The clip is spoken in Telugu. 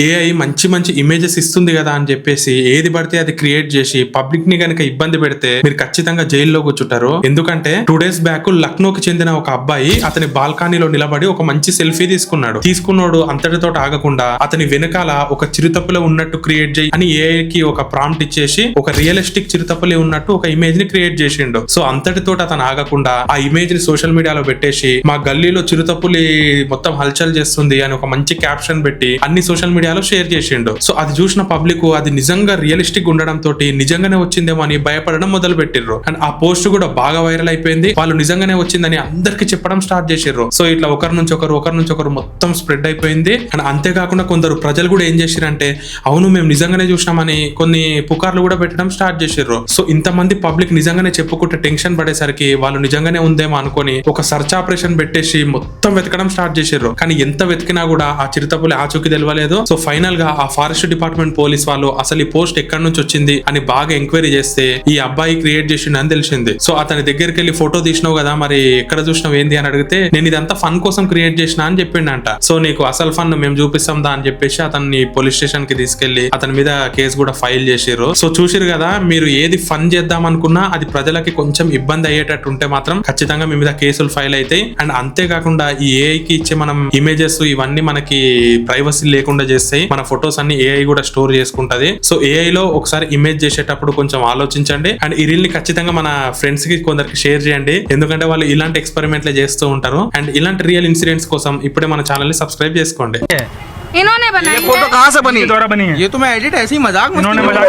ఏఐ మంచి మంచి ఇమేజెస్ ఇస్తుంది కదా అని చెప్పేసి ఏది పడితే అది క్రియేట్ చేసి పబ్లిక్ ని గనక ఇబ్బంది పెడితే మీరు ఖచ్చితంగా జైల్లో కూర్చుంటారు. ఎందుకంటే 2 days బ్యాక్ లక్నోకి చెందిన ఒక అబ్బాయి అతని బాల్కనీలో నిలబడి ఒక మంచి సెల్ఫీ తీసుకున్నాడు. అంతటితో ఆగకుండా అతని వెనకాల ఒక చిరుతపులే ఉన్నట్టు క్రియేట్ చేయి అని ఏఐ కి ఒక ప్రాంప్ట్ ఇచ్చేసి ఒక రియలిస్టిక్ చిరుతపులే ఉన్నట్టు ఒక ఇమేజ్ ని క్రియేట్ చేసిండు. సో అంతటితో అతను ఆగకుండా ఆ ఇమేజ్ ని సోషల్ మీడియాలో పెట్టేసి మా గల్లీలో చిరుతపులి మొత్తం హల్చల్ చేస్తుంది అని ఒక మంచి క్యాప్షన్ పెట్టి అన్ని సోషల్ మీడియాలో షేర్ చేసిండు. సో అది చూసిన పబ్లిక్ అది నిజంగా రియలిస్టిక్ ఉండడం తోటి నిజంగానే వచ్చిందేమో అని భయపడడం మొదలు పెట్టిర్రు. అండ్ ఆ పోస్ట్ కూడా బాగా వైరల్ అయిపోయింది. వాళ్ళు నిజంగానే వచ్చిందని అందరికి చెప్పడం స్టార్ట్ చేసిర్రు. సో ఇట్లా ఒకరి నుంచి ఒకరు మొత్తం స్ప్రెడ్ అయిపోయింది. అండ్ అంతేకాకుండా కొందరు ప్రజలు కూడా ఏం చేసిరంటే అవును మేము నిజంగానే చూసినామని కొన్ని పుకార్లు కూడా పెట్టడం స్టార్ట్ చేసిర్రు. సో ఇంతమంది పబ్లిక్ నిజంగానే చెప్పుకుంటే టెన్షన్ పడేసరికి వాళ్ళు నిజంగానే ఉందేమో అనుకొని ఒక సర్చ్ ఆపరేషన్ పెట్టేసి మొత్తం వెతకడం స్టార్ట్ చేసిర్రు. కానీ ఎంత వెతికినా కూడా ఆ చిరుతపులి ఆచూకీ తెలియలేదు. సో ఫైనల్ గా ఆ ఫారెస్ట్ డిపార్ట్మెంట్ పోలీస్ వాళ్ళు అసలు ఈ పోస్ట్ ఎక్కడి నుంచి వచ్చింది అని బాగా ఎంక్వైరీ చేస్తే ఈ అబ్బాయి క్రియేట్ చేసిండు అని తెలిసింది. సో అతని దగ్గరికి వెళ్ళి ఫోటో తీసినావు కదా మరి ఎక్కడ చూసినావు ఏంది అని అడిగితే నేను ఇదంతా ఫన్ కోసం క్రియేట్ చేసిన అని చెప్పిండంట. సో నీకు అసలు ఫన్ మేము చూపిస్తాం దా అని చెప్పేసి అతన్ని పోలీస్ స్టేషన్ కి తీసుకెళ్లి అతని మీద కేసు కూడా ఫైల్ చేసిర్రు. సో చూసిరు కదా మీరు ఏది ఫన్ చేద్దాం అనుకున్నా అది ప్రజలకి కొంచెం ఇబ్బంది అయ్యేటట్టు ఉంటే మాత్రం ఖచ్చితంగా మీ మీద కేసులు ఫైల్ అవుతాయి. అండ్ అంతేకాకుండా ఈ ఏఐ కి ఇచ్చే మనం ఇమేజెస్ ఇవన్నీ మనకి ప్రైవసీ లేకుండా చేస్తాయి. మన ఫొటోస్ అన్ని ఏఐ కూడా స్టోర్ చేసుకుంటది. సో ఏఐ లో ఒకసారి ఇమేజ్ చేసేటప్పుడు కొంచెం ఆలోచించండి. అండ్ ఈ రీల్ ని ఖచ్చితంగా మన ఫ్రెండ్స్ కి కొందరికి షేర్ చేయండి. ఎందుకంటే వాళ్ళు ఇలాంటి ఎక్స్పెరిమెంట్లే చేస్తూ ఉంటారు. అండ్ ఇలాంటి రియల్ ఇన్సిడెంట్స్ కోసం ఇప్పుడే మన ఛానల్ ని సబ్స్క్రైబ్ చేసుకోండి. इन्होंने बनाई ये फोटो कहाँ से बनी? द्वारा बनी है। ये तो मैं एडिट ऐसे ही मजाक में इन्होंने मजाक